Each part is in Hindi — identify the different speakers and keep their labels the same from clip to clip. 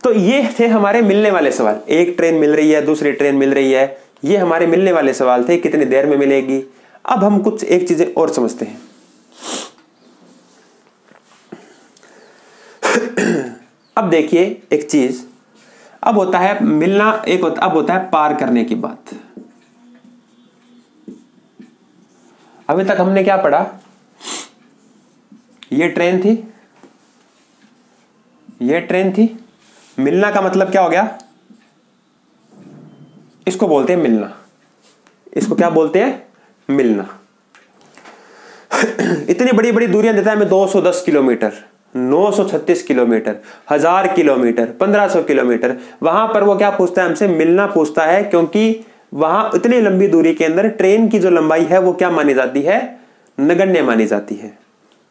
Speaker 1: तो ये थे हमारे मिलने वाले सवाल। एक ट्रेन मिल रही है, दूसरी ट्रेन मिल रही है, ये हमारे मिलने वाले सवाल थे, कितनी देर में मिलेगी। अब हम कुछ एक चीजें और समझते हैं। अब देखिए एक चीज, अब होता है मिलना, अब होता है पार करने की बात। अभी तक हमने क्या पढ़ा, ये ट्रेन थी, ये ट्रेन थी, मिलना का मतलब क्या हो गया, इसको बोलते हैं मिलना, इसको क्या बोलते हैं, मिलना। इतनी बड़ी बड़ी दूरियां देता है हमें, 210 किलोमीटर, 936 किलोमीटर, 1000 किलोमीटर, 1500 किलोमीटर। वहां पर वो क्या पूछता है हमसे, मिलना पूछता है, क्योंकि वहां इतनी लंबी दूरी के अंदर ट्रेन की जो लंबाई है वो क्या मानी जाती है, नगण्य मानी जाती है।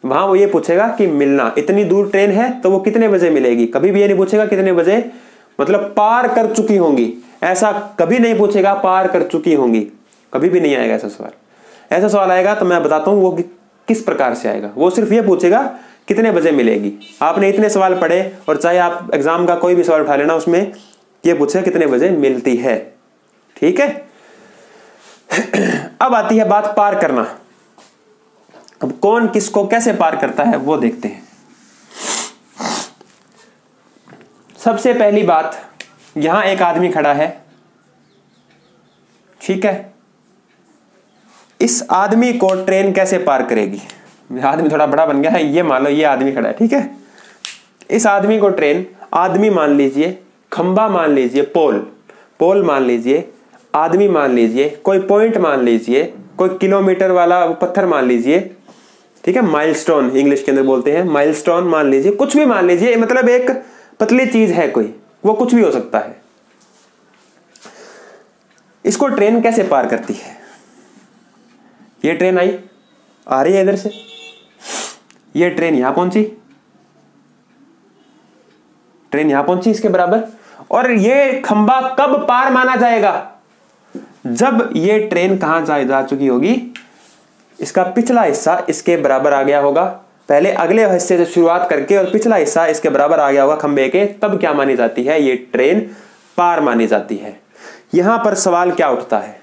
Speaker 1: वहां वो ये पूछेगा कि मिलना, इतनी दूर ट्रेन है तो वो कितने बजे मिलेगी। कभी भी ये नहीं पूछेगा कितने बजे, मतलब पार कर चुकी होंगी, ऐसा कभी नहीं पूछेगा, पार कर चुकी होंगी, कभी भी नहीं आएगा ऐसा सवाल। ऐसा सवाल आएगा तो मैं बताता हूं वो किस प्रकार से आएगा। वो सिर्फ ये पूछेगा कितने बजे मिलेगी। आपने इतने सवाल पढ़े, और चाहे आप एग्जाम का कोई भी सवाल उठा लेना, उसमें ये पूछेगा कितने बजे मिलती है। ठीक है। अब आती है बात पार करना। अब कौन किसको कैसे पार करता है वो देखते हैं। सबसे पहली बात, यहां एक आदमी खड़ा है, ठीक है। इस आदमी को ट्रेन कैसे पार करेगी। आदमी थोड़ा बड़ा बन गया है, ये मान लो ये आदमी खड़ा है, ठीक है। इस आदमी को ट्रेन, आदमी मान लीजिए, खंबा मान लीजिए, पोल मान लीजिए, आदमी मान लीजिए, कोई पॉइंट मान लीजिए, कोई किलोमीटर वाला पत्थर मान लीजिए, ठीक है, माइलस्टोन इंग्लिश के अंदर बोलते हैं, माइलस्टोन मान लीजिए, कुछ भी मान लीजिए, मतलब एक पतली चीज है कोई, वो कुछ भी हो सकता है। इसको ट्रेन कैसे पार करती है। ये ट्रेन आई, आ रही है इधर से, ये ट्रेन यहां पहुंची, ट्रेन यहां पहुंची इसके बराबर, और ये खंबा कब पार माना जाएगा, जब ये ट्रेन कहां जा चुकी होगी, इसका पिछला हिस्सा इसके बराबर आ गया होगा। पहले अगले हिस्से से शुरुआत करके और पिछला हिस्सा इसके बराबर आ गया होगा खंबे के, तब क्या मानी जाती है, ये ट्रेन पार मानी जाती है। यहां पर सवाल क्या उठता है,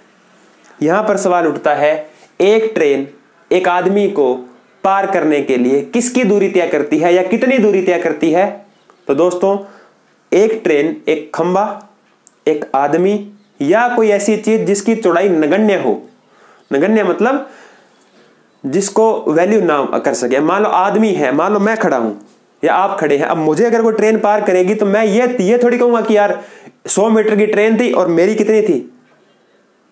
Speaker 1: यहां पर सवाल उठता है एक ट्रेन एक आदमी को पार करने के लिए किसकी दूरी तय करती है, या कितनी दूरी तय करती है। तो दोस्तों, एक ट्रेन, एक खंबा, एक आदमी, या कोई ऐसी चीज जिसकी चौड़ाई नगण्य हो। नगण्य मतलब जिसको वैल्यू ना कर सके। मान लो आदमी है, मान लो मैं खड़ा हूं या आप खड़े हैं, अब मुझे अगर कोई ट्रेन पार करेगी तो मैं ये थोड़ी कहूंगा कि यार 100 मीटर की ट्रेन थी और मेरी कितनी थी,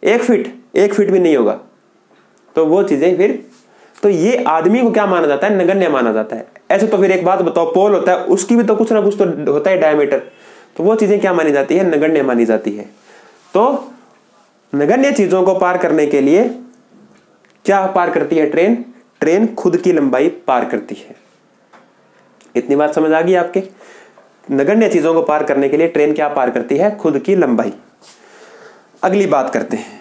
Speaker 1: 1 फीट भी नहीं होगा। तो वो चीजें फिर, तो ये आदमी को क्या माना जाता है, नगण्य माना जाता है। ऐसे तो फिर एक बात बताओ, पोल होता है, उसकी भी तो कुछ ना कुछ तो होता है डायमीटर, तो वो चीजें क्या मानी जाती है, नगण्य मानी जाती है। तो नगण्य चीजों को पार करने के लिए क्या पार करती है ट्रेन, ट्रेन खुद की लंबाई पार करती है। इतनी बात समझ आ गई आपके। नगण्य चीजों को पार करने के लिए ट्रेन क्या पार करती है, खुद की लंबाई। अगली बात करते हैं,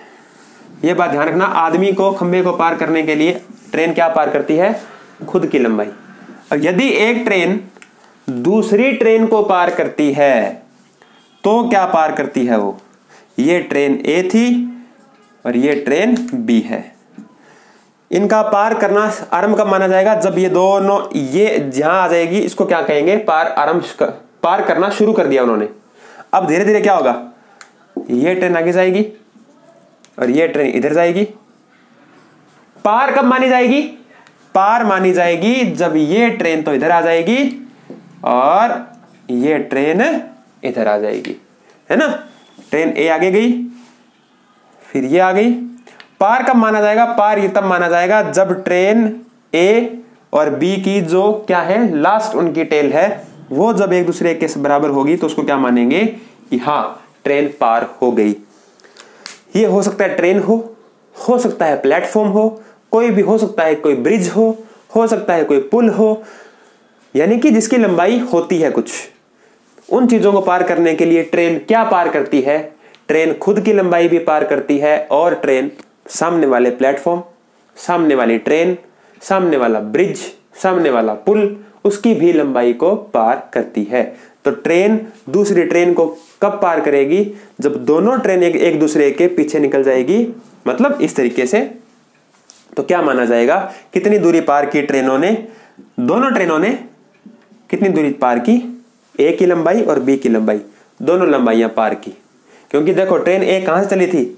Speaker 1: यह बात ध्यान रखना, आदमी को खंबे को पार करने के लिए ट्रेन क्या पार करती है, खुद की लंबाई। और यदि एक ट्रेन दूसरी ट्रेन को पार करती है तो क्या पार करती है वो, ये ट्रेन ए थी और ये ट्रेन बी है। इनका पार करना आरंभ कब माना जाएगा, जब ये दोनों, ये जहां आ जाएगी इसको क्या कहेंगे, पार करना शुरू कर दिया उन्होंने। अब धीरे धीरे क्या होगा, ये ट्रेन आगे जाएगी और ये ट्रेन इधर जाएगी। पार कब मानी जाएगी, पार मानी जाएगी जब ये ट्रेन तो इधर आ जाएगी और ये ट्रेन इधर आ जाएगी, है ना। ट्रेन ए आगे गई, फिर ये आ गई। पार कब माना जाएगा, पार ये तब माना जाएगा जब ट्रेन ए और बी की जो क्या है, लास्ट उनकी टेल है, वो जब एक दूसरे के बराबर होगी तो उसको क्या मानेंगे कि हाँ ट्रेन पार हो गई। ये हो सकता है ट्रेन हो सकता है प्लेटफॉर्म हो, कोई भी हो सकता है, कोई ब्रिज हो सकता है कोई पुल हो, यानी कि जिसकी लंबाई होती है कुछ। उन चीजों को पार करने के लिए ट्रेन क्या पार करती है, ट्रेन खुद की लंबाई भी पार करती है, और ट्रेन सामने वाले प्लेटफॉर्म, सामने वाली ट्रेन, सामने वाला ब्रिज, सामने वाला पुल, उसकी भी लंबाई को पार करती है। तो ट्रेन दूसरी ट्रेन को कब पार करेगी? जब दोनों ट्रेन एक दूसरे के पीछे निकल जाएगी, मतलब इस तरीके से। तो क्या माना जाएगा? कितनी दूरी पार की ट्रेनों ने? दोनों ट्रेनों ने कितनी दूरी पार की? ए की लंबाई और बी की लंबाई, दोनों लंबाइयां पार की। क्योंकि देखो ट्रेन ए कहां से चली थी?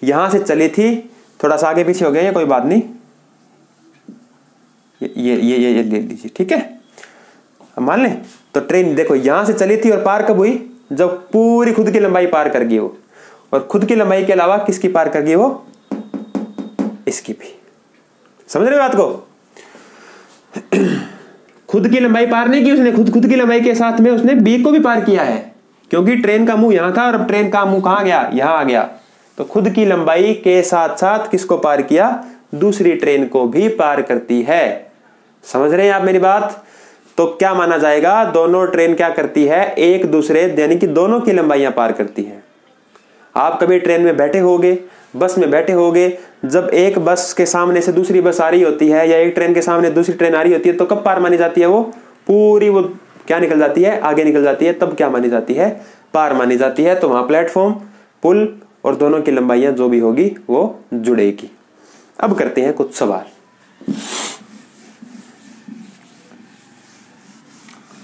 Speaker 1: यहां से चली थी, थोड़ा सा आगे पीछे हो गया, ये कोई बात नहीं, ये ले लीजिए, ठीक है। अब मान लें तो ट्रेन देखो यहां से चली थी और पार कब हुई? जब पूरी खुद की लंबाई पार कर गई वो, और खुद की लंबाई के अलावा किसकी पार कर गई वो? इसकी भी। समझ रहे हो बात को? खुद की लंबाई पार नहीं की उसने, खुद की लंबाई के साथ में उसने बी को भी पार किया है, क्योंकि ट्रेन का मुंह यहां था और अब ट्रेन का मुंह कहां गया? यहां आ गया। तो खुद की लंबाई के साथ साथ किसको पार किया? दूसरी ट्रेन को भी पार करती है। समझ रहे हैं आप मेरी बात? तो क्या माना जाएगा? दोनों ट्रेन क्या करती है? एक दूसरे, यानी कि दोनों की लंबाइयां पार करती है। आप कभी ट्रेन में बैठे होगे, बस में बैठे होगे, जब एक बस के सामने से दूसरी बस आ रही होती है या एक ट्रेन के सामने दूसरी ट्रेन आ रही होती है, तो कब पार मानी जाती है? वो पूरी वो क्या निकल जाती है? आगे निकल जाती है, तब क्या मानी जाती है? पार मानी जाती है। तो वहां प्लेटफॉर्म, पुल और दोनों की लंबाइयां जो भी होगी वो जुड़ेगी। अब करते हैं कुछ सवाल।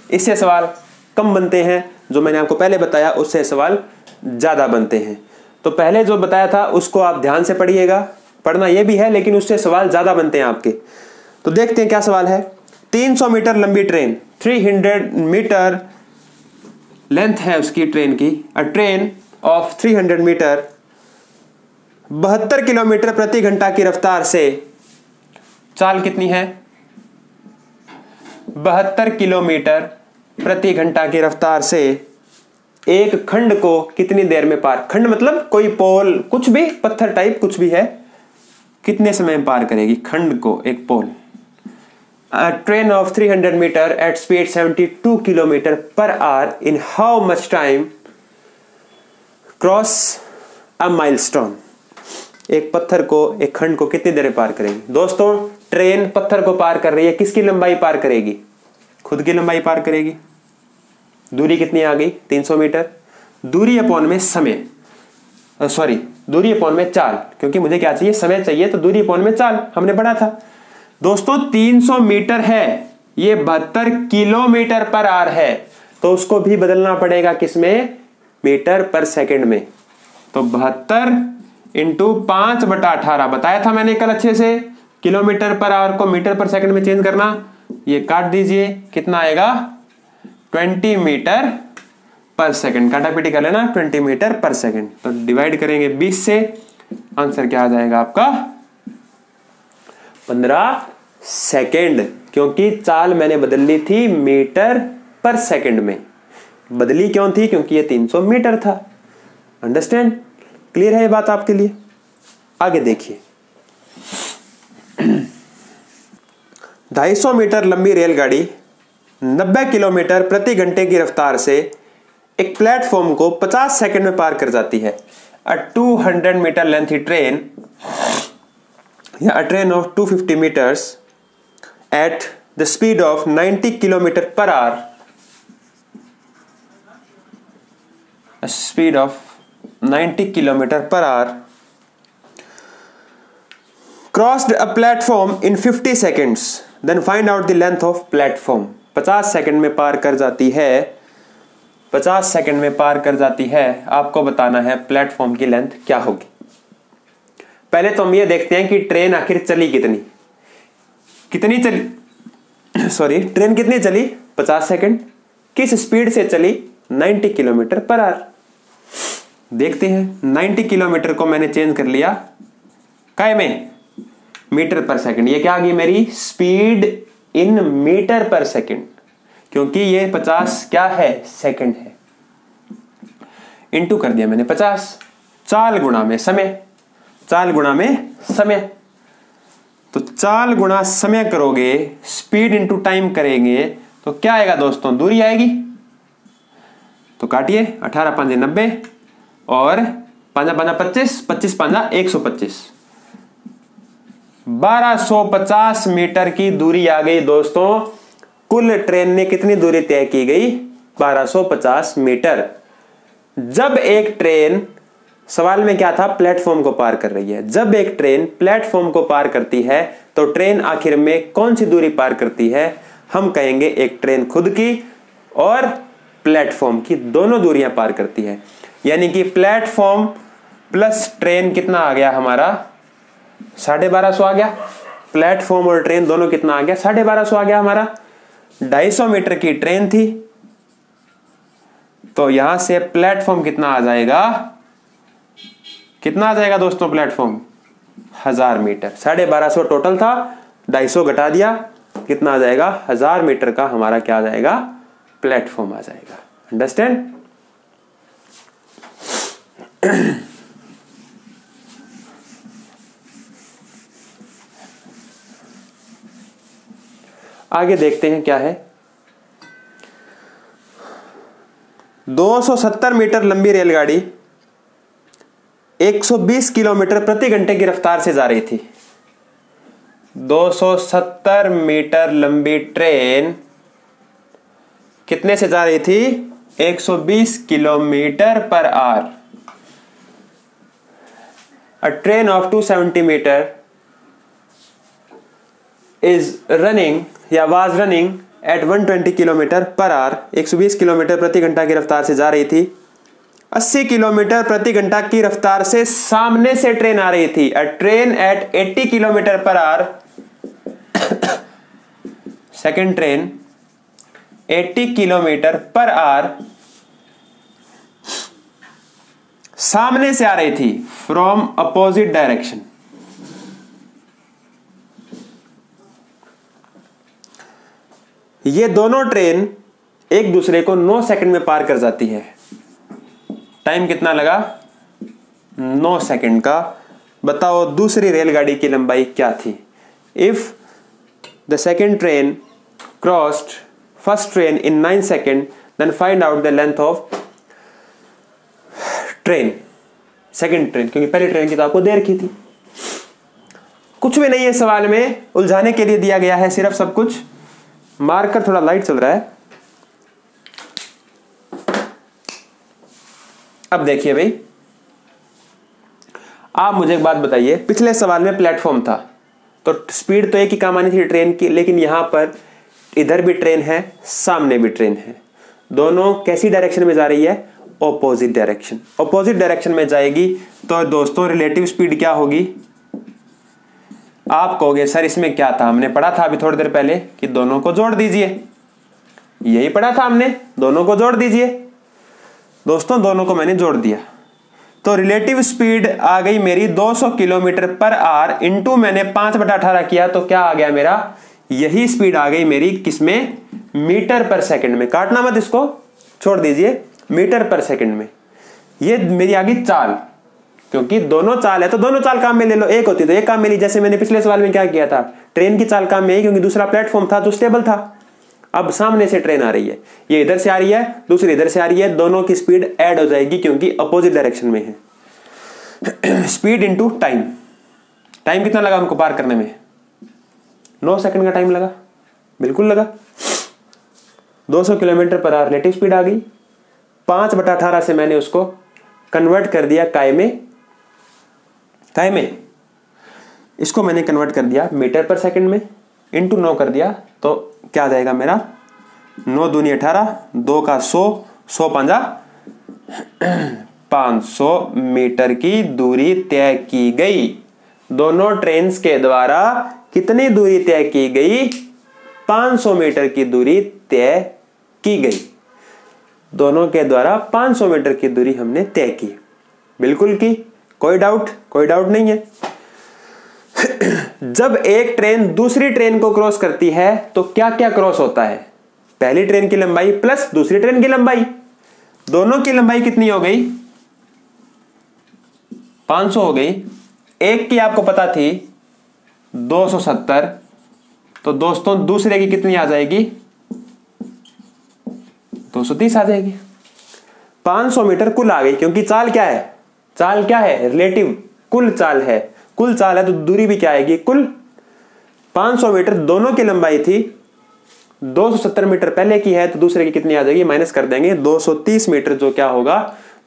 Speaker 1: इससे सवाल कम बनते हैं, जो मैंने आपको पहले बताया उससे सवाल ज्यादा बनते हैं। तो पहले जो बताया था उसको आप ध्यान से पढ़िएगा, पढ़ना यह भी है, लेकिन उससे सवाल ज्यादा बनते हैं आपके। तो देखते हैं क्या सवाल है। 300 मीटर लंबी ट्रेन, 300 मीटर लेंथ है उसकी ट्रेन की। A train of 300 metre 72 kilometre प्रति घंटा की रफ्तार से, चाल कितनी है? 72 किलोमीटर प्रति घंटा की रफ्तार से एक खंड को कितनी देर में पार? खंड मतलब कोई पोल, कुछ भी पत्थर टाइप कुछ भी है, कितने समय में पार करेगी खंड को एक पोल? A train of 300 meter at speed 72 kilometer per hour in how much time cross a milestone? एक पत्थर को, एक खंड को कितनी देर में पार करेगी? दोस्तों ट्रेन पत्थर को पार कर रही है, किसकी लंबाई पार करेगी? खुद की लंबाई पार करेगी। दूरी कितनी आ गई? 300 मीटर। दूरी अपॉन में समय, सॉरी दूरी अपॉन में चाल, क्योंकि मुझे क्या चाहिए? समय चाहिए, तो दूरी अपॉन में चाल हमने पढ़ा था। दोस्तों 300 मीटर है, ये 72 किलोमीटर पर आवर है, तो उसको भी बदलना पड़ेगा किसमें? मीटर पर सेकंड में। तो 72 इंटू 5/18 बताया था मैंने कल अच्छे से। किलोमीटर पर आवर को मीटर पर सेकंड में चेंज करना, ये काट दीजिए, कितना आएगा? 20 मीटर पर सेकंड। काटापीटी कर लेना, 20 मीटर पर सेकंड। तो डिवाइड करेंगे 20 से, आंसर क्या आ जाएगा आपका? 15 सेकेंड, क्योंकि चाल मैंने बदल ली थी मीटर पर सेकंड में। बदली क्यों थी? क्योंकि ये 300 मीटर था। अंडरस्टैंड? क्लियर है ये बात आपके लिए? आगे देखिए। 250 मीटर लंबी रेलगाड़ी 90 किलोमीटर प्रति घंटे की रफ्तार से एक प्लेटफॉर्म को 50 सेकंड में पार कर जाती है। अ 200 मीटर लेंथी ट्रेन या a train of 250 meters at the speed of 90 kilometer per hour, a speed of 90 kilometer per hour, crossed a platform in 50 seconds, then find out the length of platform. 50 second में पार कर जाती है, 50 सेकंड में पार कर जाती है। आपको बताना है प्लेटफॉर्म की लेंथ क्या होगी। पहले तो हम ये देखते हैं कि ट्रेन आखिर चली कितनी चली, सॉरी ट्रेन कितनी चली? 50 सेकंड। किस स्पीड से चली? 90 किलोमीटर पर आवर। देखते हैं, 90 किलोमीटर को मैंने चेंज कर लिया काय में? मीटर पर सेकंड। ये क्या आ गई मेरी? स्पीड इन मीटर पर सेकंड, क्योंकि ये 50 क्या है? सेकंड है। इंटू कर दिया मैंने 50, चाल गुणा में समय, चाल गुणा में समय। तो चाल गुणा समय करोगे, स्पीड इंटू टाइम करेंगे, तो क्या आएगा दोस्तों? दूरी आएगी। तो काटिए, 18 5 90 और 5 5 25, 25 5 125, 1250 मीटर की दूरी आ गई दोस्तों कुल ट्रेन ने कितनी दूरी तय की गई? 1250 मीटर। जब एक ट्रेन, सवाल में क्या था, प्लेटफॉर्म को पार कर रही है, जब एक ट्रेन प्लेटफॉर्म को पार करती है तो ट्रेन आखिर में कौन सी दूरी पार करती है? हम कहेंगे एक ट्रेन खुद की और प्लेटफॉर्म की दोनों दूरियां पार करती है। यानी कि प्लेटफॉर्म प्लस ट्रेन कितना आ गया हमारा? 1250 आ गया। प्लेटफॉर्म और ट्रेन दोनों कितना आ गया? 1250 आ गया हमारा। 250 मीटर की ट्रेन थी, तो यहां से प्लेटफॉर्म कितना आ जाएगा? कितना आ जाएगा दोस्तों प्लेटफॉर्म? 1000 मीटर। 1250 टोटल था, 250 घटा दिया, कितना आ जाएगा? 1000 मीटर का हमारा क्या आ जाएगा? प्लेटफॉर्म आ जाएगा। अंडरस्टैंड? आगे देखते हैं क्या है। 270 मीटर लंबी रेलगाड़ी 120 किलोमीटर प्रति घंटे की रफ्तार से जा रही थी। 270 मीटर लंबी ट्रेन कितने से जा रही थी? 120 kilometre per our. A train of 270 meter is running या was running at 120 kilometre per our. 120 kilometre प्रति घंटा की रफ्तार से जा रही थी। 80 किलोमीटर प्रति घंटा की रफ्तार से सामने से ट्रेन आ रही थी। A train at 80 kilometre per our, second train 80 kilometre per our सामने से आ रही थी, फ्रॉम अपोजिट डायरेक्शन। ये दोनों ट्रेन एक दूसरे को 9 सेकंड में पार कर जाती है। टाइम कितना लगा? 9 सेकंड का। बताओ दूसरी रेलगाड़ी की लंबाई क्या थी? If the second train crossed first train in 9 second, then find out the length of train, second train, क्योंकि पहली ट्रेन की तो आपको दे रखी थी। कुछ भी नहीं है सवाल में, उलझाने के लिए दिया गया है सिर्फ सब कुछ। मार्कर थोड़ा लाइट चल रहा है। अब देखिए भाई, आप मुझे एक बात बताइए, पिछले सवाल में प्लेटफॉर्म था तो स्पीड तो एक ही काम आनी थी ट्रेन की, लेकिन यहां पर इधर भी ट्रेन है, सामने भी ट्रेन है, दोनों कैसी डायरेक्शन में जा रही है? Opposite direction. ऑपोजिट डायरेक्शन में जाएगी तो दोस्तों रिलेटिव स्पीड क्या होगी? आप कहोगे सर इसमें क्या था, हमने पढ़ा था अभी थोड़ी देर पहले कि दोनों को जोड़ दीजिए। यही पढ़ा था हमने, दोनों को जोड़ दीजिए। दोस्तों दोनों को मैंने जोड़ दिया तो रिलेटिव स्पीड आ गई मेरी 200 किलोमीटर पर आवर इंटू मैंने 5/18 किया तो क्या आ गया मेरा? यही स्पीड आ गई मेरी किसमें? मीटर पर सेकंड में। काटना मत, इसको छोड़ दीजिए। मीटर पर सेकंड में ये मेरी आ गई चाल, क्योंकि दोनों चाल है तो दोनों चाल काम में ले लो। एक होती तो एक काम में ली, जैसे मैंने पिछले सवाल में क्या किया था, ट्रेन की चाल काम में आई क्योंकि दूसरा प्लेटफॉर्म था जो स्टेबल था। अब सामने से ट्रेन आ रही है, ये इधर से आ रही है, दूसरी इधर से आ रही है, दोनों की स्पीड ऐड हो जाएगी क्योंकि अपोजिट डायरेक्शन में है। Speed into time. टाइम कितना लगा उनको पार करने में? 9 सेकंड का टाइम लगा, बिल्कुल लगा। 200 kilometre per our relative speed आ गई। 5/18 से मैंने उसको कन्वर्ट कर दिया काय में। इसको मैंने कन्वर्ट कर दिया मीटर पर सेकंड में, इंटू 9 कर दिया तो क्या आ जाएगा मेरा? 9 दूनी 18, 2 का 100, 100 5 500 मीटर की दूरी तय की गई। दोनों ट्रेन्स के द्वारा कितनी दूरी तय की गई? 500 मीटर की दूरी तय की गई। दोनों के द्वारा 500 मीटर की दूरी हमने तय की, बिल्कुल की, कोई डाउट नहीं है। जब एक ट्रेन दूसरी ट्रेन को क्रॉस करती है तो क्या क्या क्रॉस होता है? पहली ट्रेन की लंबाई प्लस दूसरी ट्रेन की लंबाई, दोनों की लंबाई कितनी हो गई? 500 हो गई। एक की आपको पता थी 270, तो दोस्तों दूसरे की कितनी आ जाएगी? 230 आ जाएगी। 500 मीटर कुल आ गई, क्योंकि चाल क्या है? चाल क्या है? रिलेटिव, कुल चाल है। कुल चाल है तो दूरी भी क्या आएगी? कुल। 500 मीटर दोनों की लंबाई थी 270 मीटर पहले की है तो दूसरे की कितनी आ जाएगी, माइनस कर देंगे, 230 मीटर जो क्या होगा,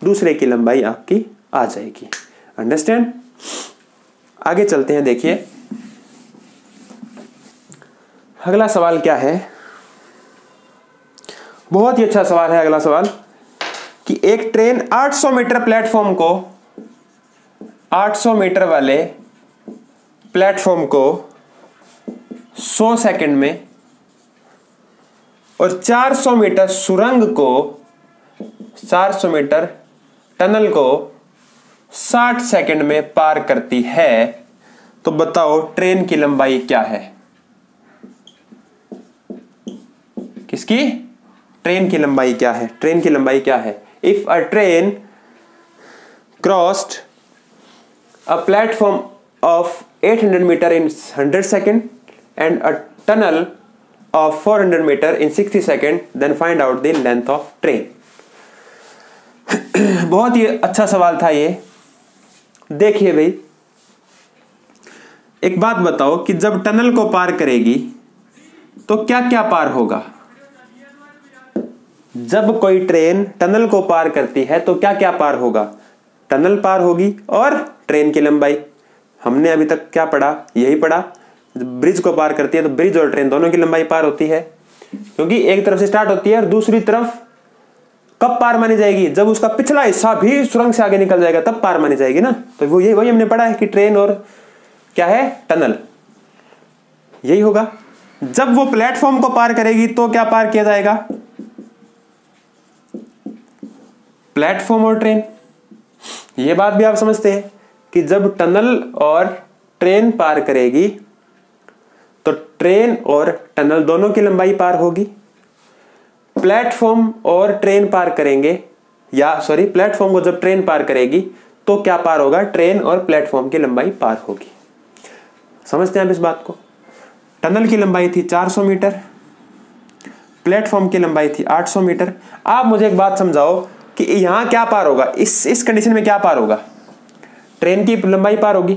Speaker 1: दूसरे की लंबाई आपकी आ जाएगी। अंडरस्टैंड? आगे चलते हैं। देखिए अगला सवाल क्या है, बहुत ही अच्छा सवाल है अगला सवाल, कि एक ट्रेन 800 मीटर प्लेटफॉर्म को 800 मीटर वाले प्लेटफॉर्म को 100 सेकंड में और 400 मीटर सुरंग को 400 मीटर टनल को 60 सेकंड में पार करती है, तो बताओ ट्रेन की लंबाई क्या है? किसकी? ट्रेन की लंबाई क्या है? ट्रेन की लंबाई क्या है? If a train crossed a platform of 800 metre in 100 second and a tunnel of 400 metre in 60 second, then find out the length of train. बहुत ही अच्छा सवाल था ये। देखिए भाई, एक बात बताओ कि जब टनल को पार करेगी तो क्या क्या पार होगा? जब कोई ट्रेन टनल को पार करती है तो क्या क्या पार होगा? टनल पार होगी और ट्रेन की लंबाई। हमने अभी तक क्या पढ़ा? यही पढ़ा। ब्रिज को पार करती है तो ब्रिज और ट्रेन दोनों की लंबाई पार होती है, क्योंकि एक तरफ से स्टार्ट होती है और दूसरी तरफ कब पार मानी जाएगी? जब उसका पिछला हिस्सा भी सुरंग से आगे निकल जाएगा तब पार मानी जाएगी ना। तो वो वही हमने पढ़ा है कि ट्रेन और क्या है, टनल, यही होगा। जब वो प्लेटफॉर्म को पार करेगी तो क्या पार किया जाएगा? प्लेटफॉर्म और ट्रेन। ये बात भी आप समझते हैं कि जब टनल और ट्रेन पार करेगी तो ट्रेन और टनल दोनों की लंबाई पार होगी। प्लेटफॉर्म और ट्रेन पार करेंगे, या सॉरी, प्लेटफॉर्म को जब ट्रेन पार करेगी तो क्या पार होगा? ट्रेन और प्लेटफॉर्म की लंबाई पार होगी। समझते हैं आप इस बात को? टनल की लंबाई थी 400 मीटर, प्लेटफॉर्म की लंबाई थी 800 मीटर। आप मुझे एक बात समझाओ कि यहां क्या पार होगा? इस कंडीशन में क्या पार होगा? ट्रेन की लंबाई पार होगी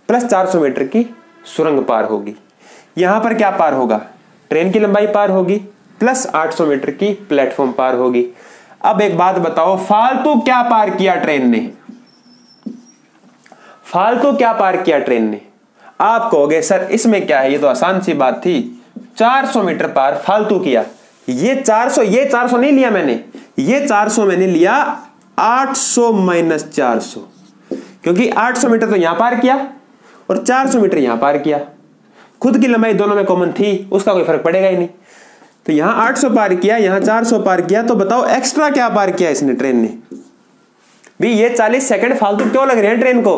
Speaker 1: प्लस 400 मीटर की सुरंग पार होगी। यहां पर क्या पार होगा? ट्रेन की लंबाई पार होगी प्लस 800 मीटर की प्लेटफॉर्म पार होगी। अब एक बात बताओ, फालतू क्या पार किया ट्रेन ने? फालतू क्या पार किया ट्रेन ने? आप कहोगे सर इसमें क्या है, ये तो आसान सी बात थी, 400 मीटर पार फालतू किया। ये 400 नहीं लिया मैंने, ये 400 मैंने लिया 800 माइनस 400, क्योंकि 800 मीटर तो यहां पार किया और 400 मीटर यहां पार किया। खुद की लंबाई दोनों में कॉमन थी, उसका कोई फर्क पड़ेगा ही नहीं। तो यहां 800 पार किया, यहां 400 पार किया, तो बताओ एक्स्ट्रा क्या पार किया इसने, ट्रेन ने? भी ये 40 सेकंड फालतू क्यों लग रहे हैं ट्रेन को?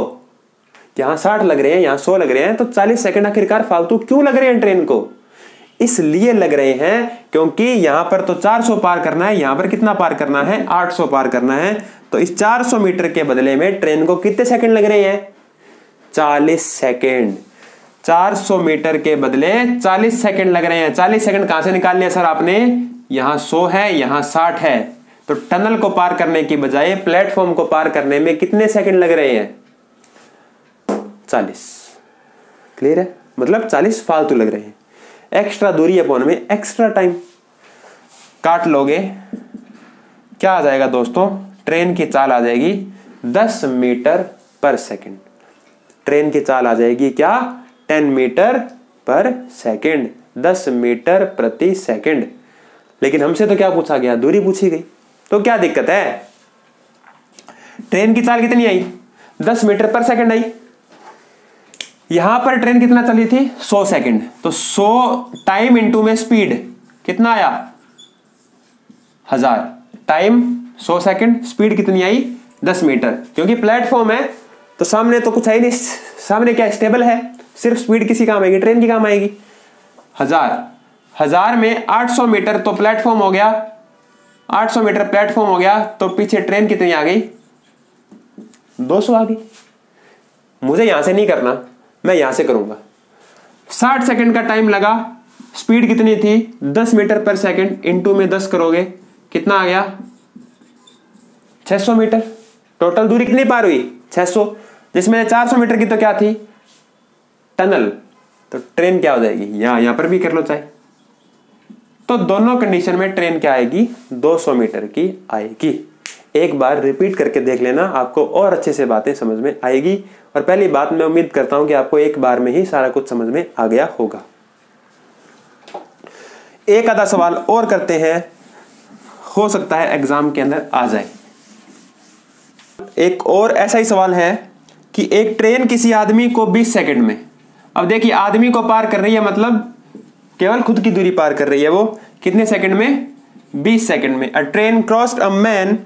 Speaker 1: यहां 60 लग रहे हैं, यहां 100 लग रहे हैं, तो 40 सेकंड आखिरकार फालतू क्यों लग रहे हैं ट्रेन को? इसलिए लग रहे हैं क्योंकि यहां पर तो 400 पार करना है, यहां पर कितना पार करना है? 800 पार करना है। तो इस 400 मीटर के बदले में ट्रेन को कितने सेकंड लग रहे हैं? 40 सेकंड। 400 मीटर के बदले 40 सेकंड लग रहे हैं। 40 सेकंड कहां से निकाल लिया सर आपने? यहां 100 है, यहां 60 है, तो टनल को पार करने की बजाय प्लेटफॉर्म को पार करने में कितने सेकंड लग रहे हैं? 40। क्लियर है? मतलब 40 फालतू लग रहे हैं। एक्स्ट्रा दूरी अपॉन में एक्स्ट्रा टाइम। काट लोगे, क्या आ जाएगा दोस्तों? ट्रेन की चाल आ जाएगी 10 मीटर पर सेकंड। ट्रेन की चाल आ जाएगी क्या? 10 मीटर पर सेकंड, 10 मीटर प्रति सेकंड। लेकिन हमसे तो क्या पूछा गया? दूरी पूछी गई। तो क्या दिक्कत है? ट्रेन की चाल कितनी आई? 10 मीटर पर सेकंड आई। यहां पर ट्रेन कितना चली थी? 100 सेकंड। तो 100 टाइम इंटू में स्पीड कितना आया? 1000। टाइम 100 सेकंड, स्पीड कितनी आई? 10 मीटर। क्योंकि प्लेटफॉर्म है तो सामने तो कुछ है ही नहीं, सामने क्या स्टेबल है, सिर्फ स्पीड किसी काम आएगी? ट्रेन की काम आएगी। 1000 में 800 मीटर तो प्लेटफॉर्म हो गया, 800 मीटर प्लेटफॉर्म हो गया, तो पीछे ट्रेन कितनी आ गई? 200 आ गई। मुझे यहां से नहीं करना, मैं यहां से करूंगा। 60 सेकंड का टाइम लगा, स्पीड कितनी थी? 10 मीटर पर सेकंड, इंटू में 10 करोगे, कितना आ गया? 600 मीटर। टोटल दूरी कितनी पार हुई? 600, जिसमें 400 मीटर की तो क्या थी? टनल। तो ट्रेन क्या हो जाएगी? यहां पर भी कर लो चाहे, तो दोनों कंडीशन में ट्रेन क्या आएगी, 200 मीटर की आएगी। एक बार रिपीट करके देख लेना, आपको और अच्छे से बातें समझ में आएगी। और पहली बात, मैं उम्मीद करता हूं कि आपको एक बार में ही सारा कुछ समझ में आ गया होगा। एक आधा सवाल और करते हैं, हो सकता है एग्जाम के अंदर आ जाए। एक और ऐसा ही सवाल है कि एक ट्रेन किसी आदमी को 20 सेकंड में, अब देखिए आदमी को पार कर रही है, मतलब केवल खुद की दूरी पार कर रही है, वो कितने सेकंड में, 20 सेकंड में। A train crossed a man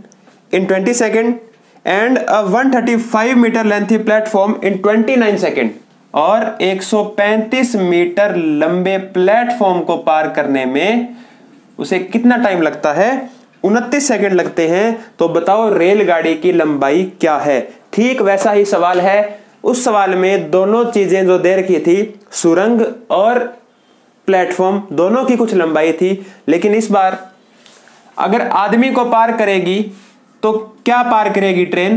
Speaker 1: in 20 second and a 135 metre lengthy platform in 29 second. और 135 मीटर लंबे प्लेटफॉर्म को पार करने में उसे कितना टाइम लगता है, 29 सेकंड लगते हैं। तो बताओ रेलगाड़ी की लंबाई क्या है। ठीक वैसा ही सवाल है। उस सवाल में दोनों चीजें जो दे रखी थी, सुरंग और प्लेटफॉर्म, दोनों की कुछ लंबाई थी। लेकिन इस बार अगर आदमी को पार करेगी तो क्या पार करेगी ट्रेन,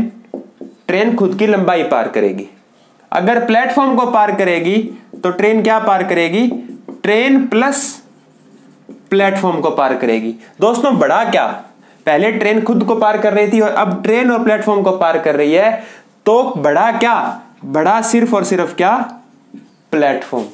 Speaker 1: ट्रेन खुद की लंबाई पार करेगी। अगर प्लेटफॉर्म को पार करेगी तो ट्रेन क्या पार करेगी, ट्रेन प्लस प्लेटफॉर्म को पार करेगी। दोस्तों बड़ा क्या, पहले ट्रेन खुद को पार कर रही थी और अब ट्रेन और प्लेटफॉर्म को पार कर रही है, तो बड़ा क्या, बड़ा सिर्फ और सिर्फ क्या, प्लेटफॉर्म।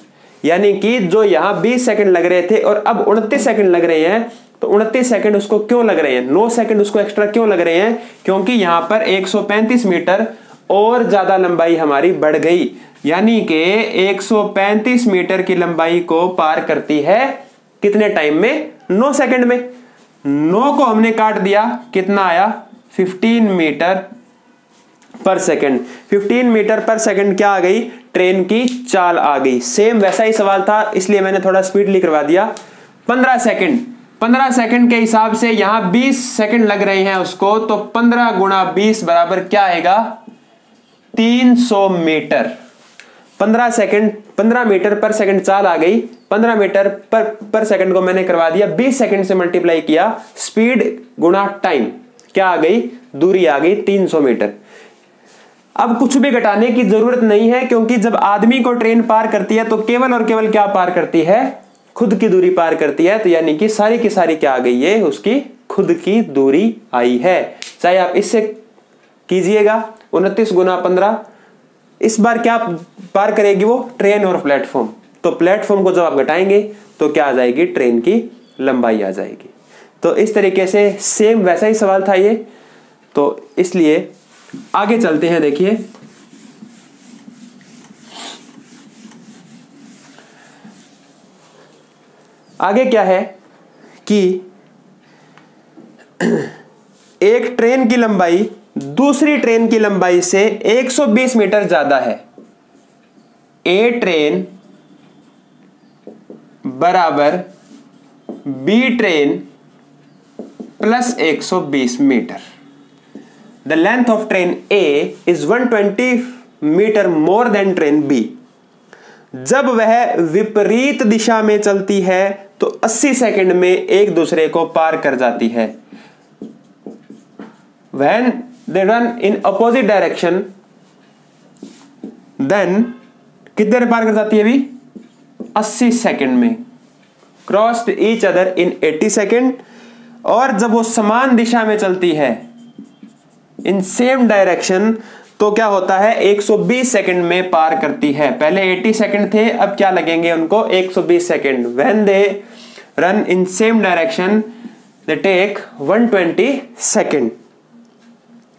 Speaker 1: यानी कि जो यहां 20 सेकंड लग रहे थे और अब 29 सेकंड लग रहे हैं, तो 29 सेकंड उसको क्यों लग रहे हैं, 9 सेकंड उसको एक्स्ट्रा क्यों लग रहे हैं, क्योंकि यहां पर 135 मीटर और ज्यादा लंबाई हमारी बढ़ गई। यानी कि 135 मीटर की लंबाई को पार करती है कितने टाइम में, 9 सेकंड में। 9 को हमने काट दिया, कितना आया, 15 मीटर पर सेकंड। 15 मीटर पर सेकंड क्या आ गई, ट्रेन की चाल आ गई। सेम वैसा ही सवाल था, इसलिए मैंने थोड़ा स्पीडली करवा दिया। 15 सेकंड, 15 सेकंड के हिसाब से यहां 20 सेकंड लग रहे हैं उसको, तो 15 गुणा 20 बराबर क्या आएगा, 300 मीटर। 15 सेकंड, 15 मीटर पर सेकंड चाल आ गई। 15 मीटर पर सेकंड को मैंने करवा दिया, 20 सेकंड से मल्टीप्लाई किया, स्पीड गुणा टाइम क्या आ गई, दूरी आ गई 300 मीटर। अब कुछ भी घटाने की जरूरत नहीं है, क्योंकि जब आदमी को ट्रेन पार करती है तो केवल और केवल क्या पार करती है, खुद की दूरी पार करती है। तो यानी कि सारी की सारी क्या आ गई है, उसकी खुद की दूरी आई है। चाहे आप इससे कीजिएगा 29 गुना 15, इस बार क्या पार करेगी वो, ट्रेन और प्लेटफॉर्म। तो प्लेटफॉर्म को जब आप घटाएंगे तो क्या आ जाएगी, ट्रेन की लंबाई आ जाएगी। तो इस तरीके से सेम वैसा ही सवाल था ये। तो इसलिए आगे चलते हैं। देखिए आगे क्या है कि एक ट्रेन की लंबाई दूसरी ट्रेन की लंबाई से 120 मीटर ज्यादा है। ए ट्रेन बराबर B train plus 120 metre. The length of train A is 120 metre more than train B. जब वह विपरीत दिशा में चलती है तो 80 सेकंड में एक दूसरे को पार कर जाती है। When they run in opposite direction, then कितनी देर पार कर जाती है अभी, 80 सेकंड में। Crossed each other in 80 second. और जब वो समान दिशा में चलती है, इन सेम डायरेक्शन, तो क्या होता है, 120 सेकंड में पार करती है। पहले 80 सेकंड थे, अब क्या लगेंगे उनको, 120 second. When they run in same direction, they take 120 second.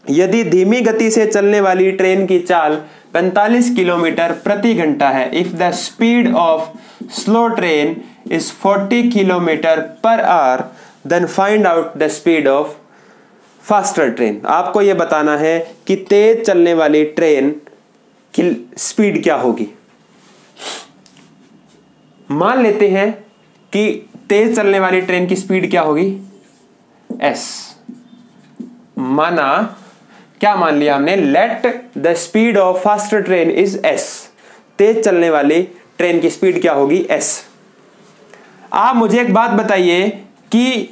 Speaker 1: यदि धीमी गति से चलने वाली ट्रेन की चाल 45 किलोमीटर प्रति घंटा है, if the speed of slow train is 40 kilometre per hour, then find out the speed of faster train. आपको यह बताना है कि तेज चलने वाली ट्रेन की स्पीड क्या होगी। मान लेते हैं कि तेज चलने वाली ट्रेन की स्पीड क्या होगी, एस। माना, क्या मान लिया हमने, let the speed of faster train is S. तेज चलने वाली ट्रेन की स्पीड क्या होगी, एस। आप मुझे एक बात बताइए कि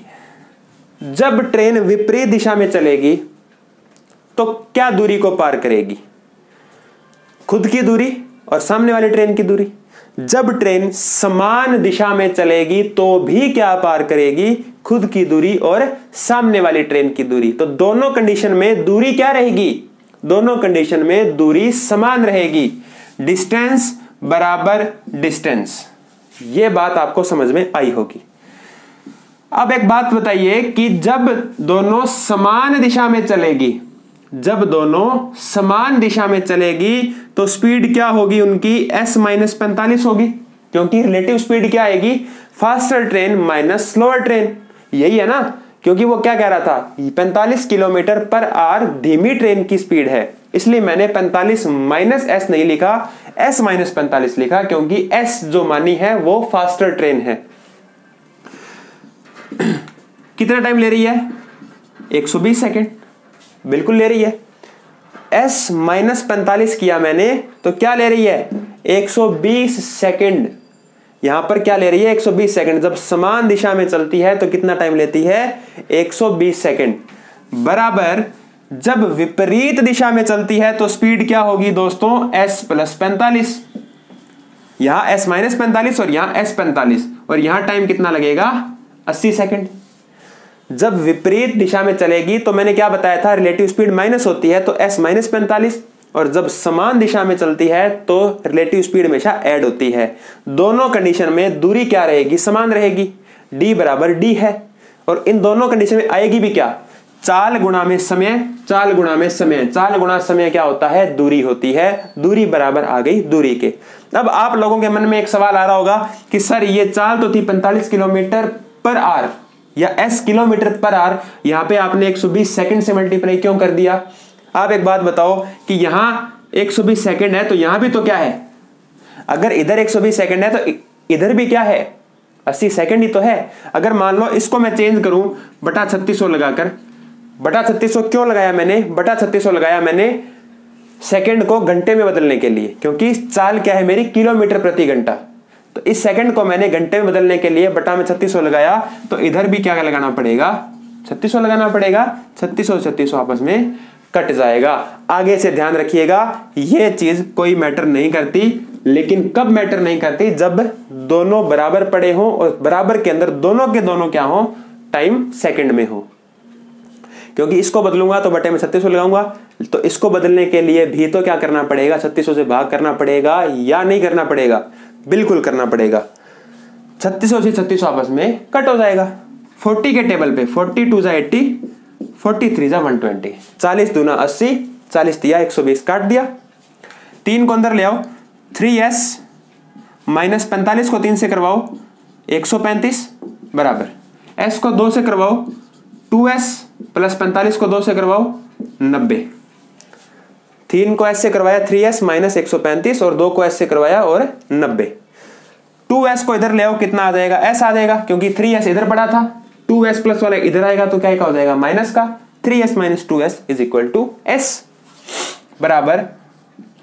Speaker 1: जब ट्रेन विपरीत दिशा में चलेगी तो क्या दूरी को पार करेगी, खुद की दूरी और सामने वाली ट्रेन की दूरी। जब ट्रेन समान दिशा में चलेगी तो भी क्या पार करेगी, खुद की दूरी और सामने वाली ट्रेन की दूरी। तो दोनों कंडीशन में दूरी क्या रहेगी, दोनों कंडीशन में दूरी समान रहेगी। डिस्टेंस बराबर डिस्टेंस, यह बात आपको समझ में आई होगी। अब एक बात बताइए कि जब दोनों समान दिशा में चलेगी, जब दोनों समान दिशा में चलेगी तो स्पीड क्या होगी उनकी, s माइनस 45 होगी, क्योंकि रिलेटिव स्पीड क्या आएगी, faster train minus slower train, यही है ना। क्योंकि वो क्या कह रहा था, 45 किलोमीटर पर आवर धीमी ट्रेन की स्पीड है, इसलिए मैंने 45 माइनस s नहीं लिखा, s माइनस 45 लिखा, क्योंकि s जो मानी है वो फास्टर ट्रेन है। कितना टाइम ले रही है, 120 सेकेंड, बिल्कुल ले रही है। s माइनस 45 किया मैंने तो क्या ले रही है, 120 सेकेंड। यहां पर क्या ले रही है, 120 सेकेंड। जब समान दिशा में चलती है तो कितना टाइम लेती है, 120 सेकेंड। बराबर जब विपरीत दिशा में चलती है तो स्पीड क्या होगी दोस्तों, s प्लस 45। यहां s माइनस 45 और यहां s 45, और यहां टाइम कितना लगेगा, 80 सेकेंड। जब विपरीत दिशा में चलेगी तो मैंने क्या बताया था, रिलेटिव स्पीड माइनस होती है तो s माइनस 45, और जब समान दिशा में चलती है तो रिलेटिव स्पीड हमेशा ऐड होती है। दोनों कंडीशन में दूरी क्या रहेगी, समान रहेगी, d बराबर d है। और इन दोनों कंडीशन में आएगी भी क्या, चाल गुणा में समय, चाल गुणा में समय, चाल गुणा समय क्या होता है, दूरी होती है, दूरी बराबर आ गई दूरी के। अब आप लोगों के मन में एक सवाल आ रहा होगा कि सर ये चाल तो थी 45 किलोमीटर पर आवर या s किलोमीटर पर आवर, यहां पे आपने 120 सेकंड से मल्टीप्लाई क्यों कर दिया। आप एक बात बताओ कि यहां 120 सेकंड है तो यहां भी तो क्या है, अगर इधर 120 सेकंड है तो इधर भी क्या है, 80 सेकंड ही तो है। अगर मान लो इसको मैं चेंज करूं बटा 3600 लगाकर, बटा 3600 क्यों लगाया मैंने, बटा 3600 लगाया मैंने सेकंड को घंटे में बदलने के लिए, क्योंकि चाल क्या है मेरी, किलोमीटर प्रति घंटा। तो इस सेकंड को मैंने घंटे में बदलने के लिए बटा में 3600 लगाया, तो इधर भी क्या लगाना पड़ेगा, 3600 लगाना पड़ेगा। 3600 आपस में कट जाएगा। आगे से ध्यान रखिएगा, यह चीज कोई मैटर नहीं करती, लेकिन कब मैटर नहीं करती, जब दोनों बराबर पड़े हो और बराबर के अंदर दोनों के दोनों क्या हो, टाइम सेकंड में हो। क्योंकि इसको बदलूंगा तो बटे में 3600 लगाऊंगा, तो इसको बदलने के लिए भी तो क्या करना पड़ेगा, 3600 से भाग करना पड़ेगा या नहीं करना पड़ेगा, बिल्कुल करना पड़ेगा। 3600 से 3600 आपस में कट हो जाएगा। 40 के टेबल पे 42 जा 80, 43 जा 120, 40 दूना 80, 40 दिया 120, काट दिया। 3 को अंदर ले आओ, 3s माइनस 45 को 3 से करवाओ 135 बराबर, s को 2 से करवाओ 2s प्लस 45 को 2 से करवाओ 90। 3 को s से करवाया 3s माइनस 135 और 2 को s से करवाया और 90। 2s को इधर ले आओ, कितना आ जाएगा, s आ जाएगा, क्योंकि 3s इधर पड़ा था, 2s प्लस वाला इधर आएगा तो क्या हो जाएगा, माइनस का। 3s minus 2s is equal to s बराबर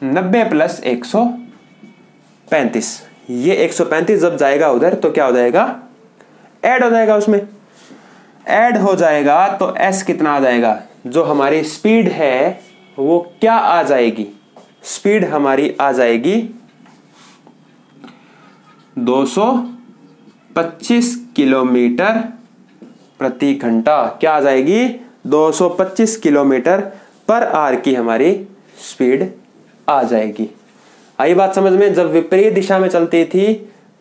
Speaker 1: 90 प्लस 135। ये 135 जब जाएगा उधर तो क्या हो जाएगा, ऐड हो जाएगा, उसमें ऐड हो जाएगा तो s कितना आ जाएगा, जो हमारी स्पीड है वो क्या आ जाएगी, स्पीड हमारी आ जाएगी 225 किलोमीटर प्रति घंटा। क्या आ जाएगी, 225 किलोमीटर पर आवर की हमारी स्पीड आ जाएगी। आई बात समझ में। जब विपरीत दिशा में चलती थी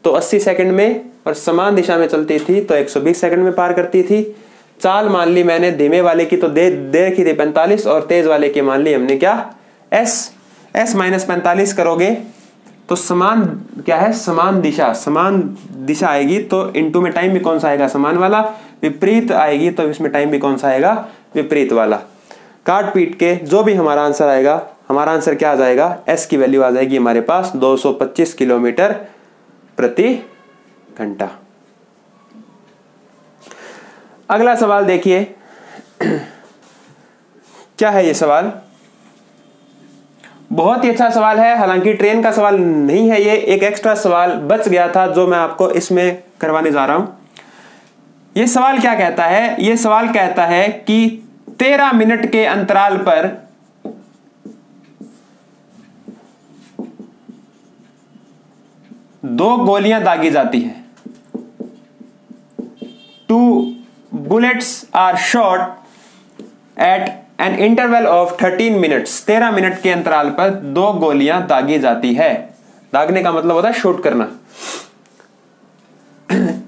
Speaker 1: तो 80 सेकंड में, और समान दिशा में चलती थी तो 120 सेकंड में पार करती थी। चाल मान ली मैंने धीमे वाले की तो दे रखी थी 45, और तेज वाले की मान ली हमने क्या, s माइनस 45 करोगे तो समान क्या है, समान दिशा आएगी, तो इनटू में टाइम भी कौन सा आएगा, समान वाला। विपरीत आएगी तो इसमें टाइम भी कौन सा आएगा, विपरीत वाला। काट पीट के जो भी हमारा आंसर आएगा, हमारा आंसर क्या आ जाएगा, s की वैल्यू आ जाएगी हमारे पास 225 किलोमीटर प्रति घंटा। अगला सवाल देखिए, क्या है ये सवाल, बहुत ही अच्छा सवाल है। हालांकि ट्रेन का सवाल नहीं है, ये एक एक्स्ट्रा सवाल बच गया था जो मैं आपको इसमें करवाने जा रहा हूं। ये सवाल क्या कहता है, ये सवाल कहता है कि 13 मिनट के अंतराल पर 2 गोलियां दागी जाती हैं। 2 bullets are shot at an interval of 13 minutes। 13 minute के अंतराल पर 2 गोलियां दागी जाती है। दागने का मतलब होता है शूट करना।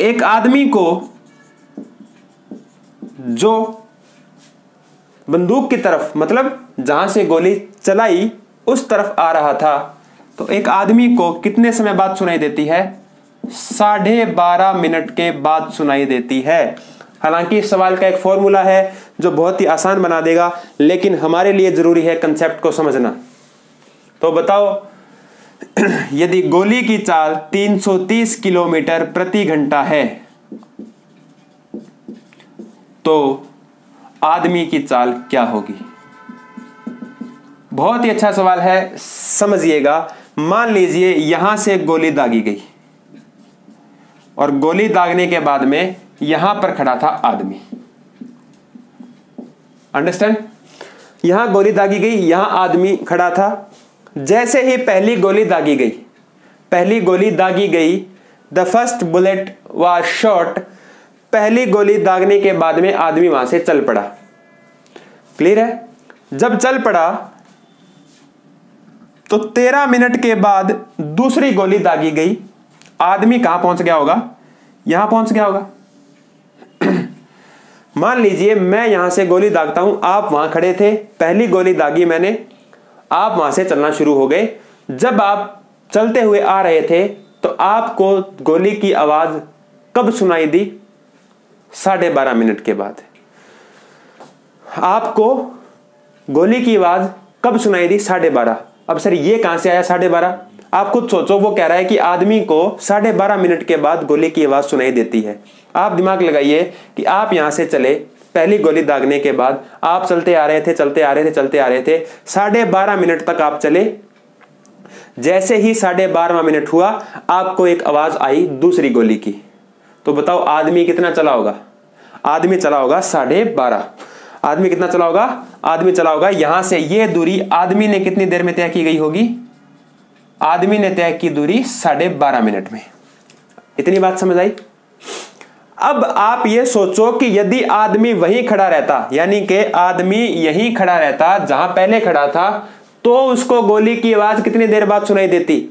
Speaker 1: एक आदमी को जो बंदूक की तरफ, मतलब जहां से गोली चलाई उस तरफ आ रहा था, तो एक आदमी को कितने समय बाद सुनाई देती है? 12.5 मिनट के बाद सुनाई देती है। हालांकि इस सवाल का एक फॉर्मूला है जो बहुत ही आसान बना देगा, लेकिन हमारे लिए जरूरी है कंसेप्ट को समझना। तो बताओ, यदि गोली की चाल 330 किलोमीटर प्रति घंटा है तो आदमी की चाल क्या होगी? बहुत ही अच्छा सवाल है, समझिएगा। मान लीजिए यहां से गोली दागी गई और गोली दागने के बाद में यहां पर खड़ा था आदमी। अंडरस्टैंड? यहां गोली दागी गई, यहां आदमी खड़ा था। जैसे ही पहली गोली दागी गई, the first bullet was shot. पहली गोली दागने के बाद में आदमी वहां से चल पड़ा। क्लियर है? जब चल पड़ा तो 13 मिनट के बाद दूसरी गोली दागी गई। आदमी कहां पहुंच गया होगा? यहां पहुंच गया होगा। मान लीजिए मैं यहां से गोली दागता हूं, आप वहां खड़े थे, पहली गोली दागी मैंने, आप वहां से चलना शुरू हो गए। जब आप चलते हुए आ रहे थे तो आपको गोली की आवाज कब सुनाई दी? 12.5 मिनट के बाद। आपको गोली की आवाज कब सुनाई दी? 12.5। अब सर ये कहां से आया 12.5? आप खुद सोचो, वो कह रहा है कि आदमी को 12.5 मिनट के बाद गोली की आवाज सुनाई देती है। आप दिमाग लगाइए कि आप यहां से चले, पहली गोली दागने के बाद आप चलते आ रहे थे 12.5 मिनट तक आप चले। जैसे ही 12.5 मिनट हुआ, आपको एक आवाज आई दूसरी गोली की। तो बताओ आदमी कितना चला होगा? आदमी चला होगा 12.5। आदमी कितना चला होगा? आदमी चला होगा यहां से, ये दूरी आदमी ने कितनी देर में तय की गई होगी? आदमी ने तय की दूरी 12.5 मिनट में। इतनी बात समझ आई? अब आप ये सोचो कि यदि आदमी वहीं खड़ा रहता, यानी कि आदमी यहीं खड़ा रहता जहां पहले खड़ा था, तो उसको गोली की आवाज कितनी देर बाद सुनाई देती?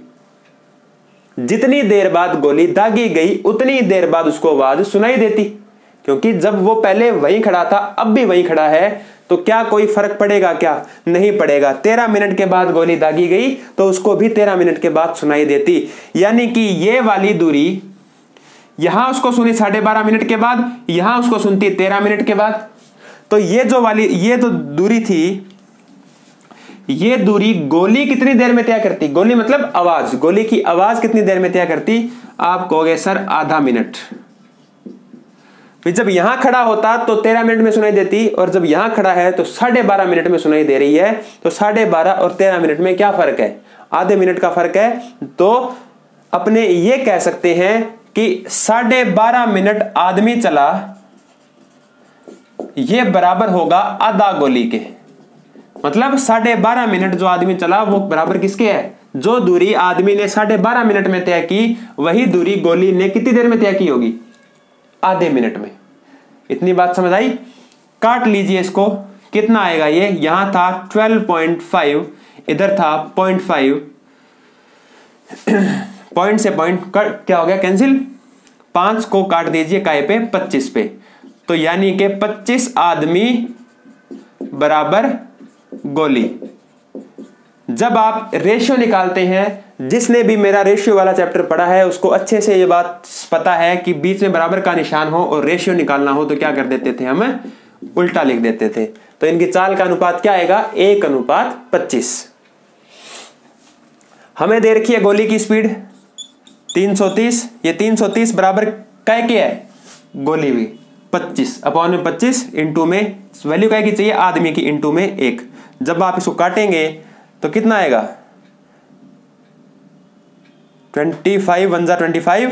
Speaker 1: जितनी देर बाद गोली दागी गई उतनी देर बाद उसको आवाज सुनाई देती, क्योंकि जब वो पहले वहीं खड़ा था, अब भी वहीं खड़ा है, तो क्या कोई फर्क पड़ेगा? क्या नहीं पड़ेगा। 13 मिनट के बाद गोली दागी गई तो उसको भी 13 मिनट के बाद सुनाई देती। यानी कि ये वाली दूरी यहां उसको सुनी 12.5 मिनट के बाद, यहां उसको सुनती 13 मिनट के बाद। तो ये जो दूरी थी, ये दूरी गोली कितनी देर में तय करती? गोली मतलब आवाज, गोली की आवाज कितनी देर में तय करती? आप कहोगे सर आधा मिनट। फिर जब यहां खड़ा होता तो 13 मिनट में सुनाई देती, और जब यहां खड़ा है तो 12.5 मिनट में सुनाई दे रही है। तो 12.5 और 13 मिनट में क्या फर्क है? आधे मिनट का फर्क है। तो अपने ये कह सकते हैं कि 12.5 मिनट आदमी चला, ये बराबर होगा आधा गोली के। मतलब 12.5 मिनट जो आदमी चला वो बराबर किसके है? जो दूरी आदमी ने 12.5 मिनट में तय की, वही दूरी गोली ने कितनी देर में तय की होगी? आधे मिनट में। इतनी बात समझ आई? काट लीजिए इसको, कितना आएगा ये? यहां था 12.5, इधर था 0.5, पॉइंट से पॉइंट क्या हो गया? कैंसिल। 5 को काट दीजिए काय पे? 25 पे। तो यानी कि 25 आदमी बराबर गोली। जब आप रेशियो निकालते हैं, जिसने भी मेरा रेशियो वाला चैप्टर पढ़ा है उसको अच्छे से ये बात पता है कि बीच में बराबर का निशान हो और रेशियो निकालना हो तो क्या कर देते थे? हम उल्टा लिख देते थे। तो इनकी चाल का अनुपात क्या आएगा? 1:25। हमें दे रखी है गोली की स्पीड 330। ये 330 बराबर काय के है? गोली भी 25/25 इंटू में वैल्यू काय की चाहिए? आदमी की इंटू में 1। जब आप इसको काटेंगे तो कितना आएगा? 25 1 जा 25,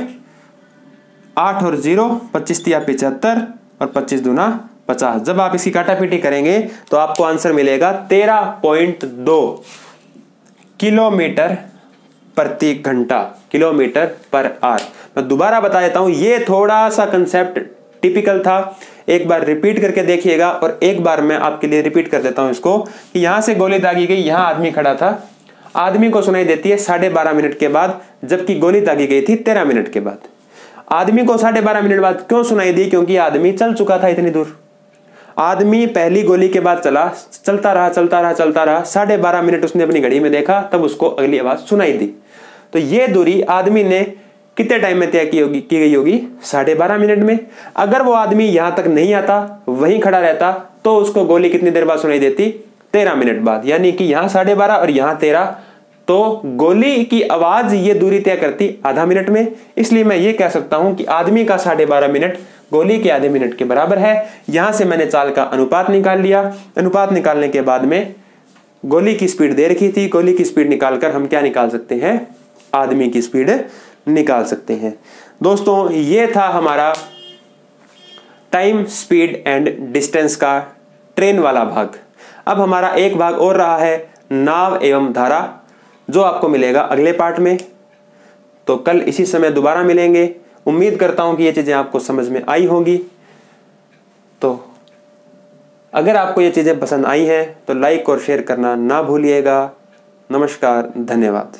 Speaker 1: 8 और 0, 25 तिया 75 और 25 दूना 50। जब आप इसकी काटापीटी करेंगे तो आपको आंसर मिलेगा 13.2 किलोमीटर प्रति घंटा, किलोमीटर पर आवर। मैं दोबारा बता देता हूं, ये थोड़ा सा कंसेप्ट टिपिकल था, एक बार रिपीट करके देखिएगा। और एक बार मैं आपके लिए रिपीट कर देता हूं इसको, कि यहां से गोली दागी गई, यहां आदमी खड़ा था, आदमी को सुनाई देती है 12.5 मिनट के बाद, जबकि गोली दागी गई थी 13 मिनट के बाद। आदमी को 12.5 मिनट बाद क्यों सुनाई दी? क्योंकि आदमी चल चुका था इतनी दूर। आदमी पहली गोली के बाद चलता रहा 12.5 मिनट उसने अपनी घड़ी में देखा, तब उसको अगली आवाज सुनाई दी। तो ये दूरी आदमी ने कितने टाइम में तय की गई होगी? 12.5 मिनट में। अगर वो आदमी यहां तक नहीं आता, वहीं खड़ा रहता, तो उसको गोली कितनी देर बाद सुनाई देती? 13 मिनट बाद। यानी कि यहां 12.5 और यहां 13, तो गोली की आवाज ये दूरी तय करती आधा मिनट में। इसलिए मैं ये कह सकता हूं कि आदमी का 12.5 मिनट गोली के आधे मिनट के बराबर है। यहां से मैंने चाल का अनुपात निकाल लिया। अनुपात निकालने के बाद में गोली की स्पीड दे रखी थी, गोली की स्पीड निकालकर हम क्या निकाल सकते हैं? आदमी की स्पीड निकाल सकते हैं। दोस्तों, ये था हमारा टाइम, स्पीड एंड डिस्टेंस का ट्रेन वाला भाग। अब हमारा एक भाग और रहा है, नाव एवं धारा, जो आपको मिलेगा अगले पार्ट में। तो कल इसी समय दोबारा मिलेंगे। उम्मीद करता हूं कि ये चीजें आपको समझ में आई होंगी। तो अगर आपको ये चीजें पसंद आई हैं तो लाइक और शेयर करना ना भूलिएगा। नमस्कार, धन्यवाद।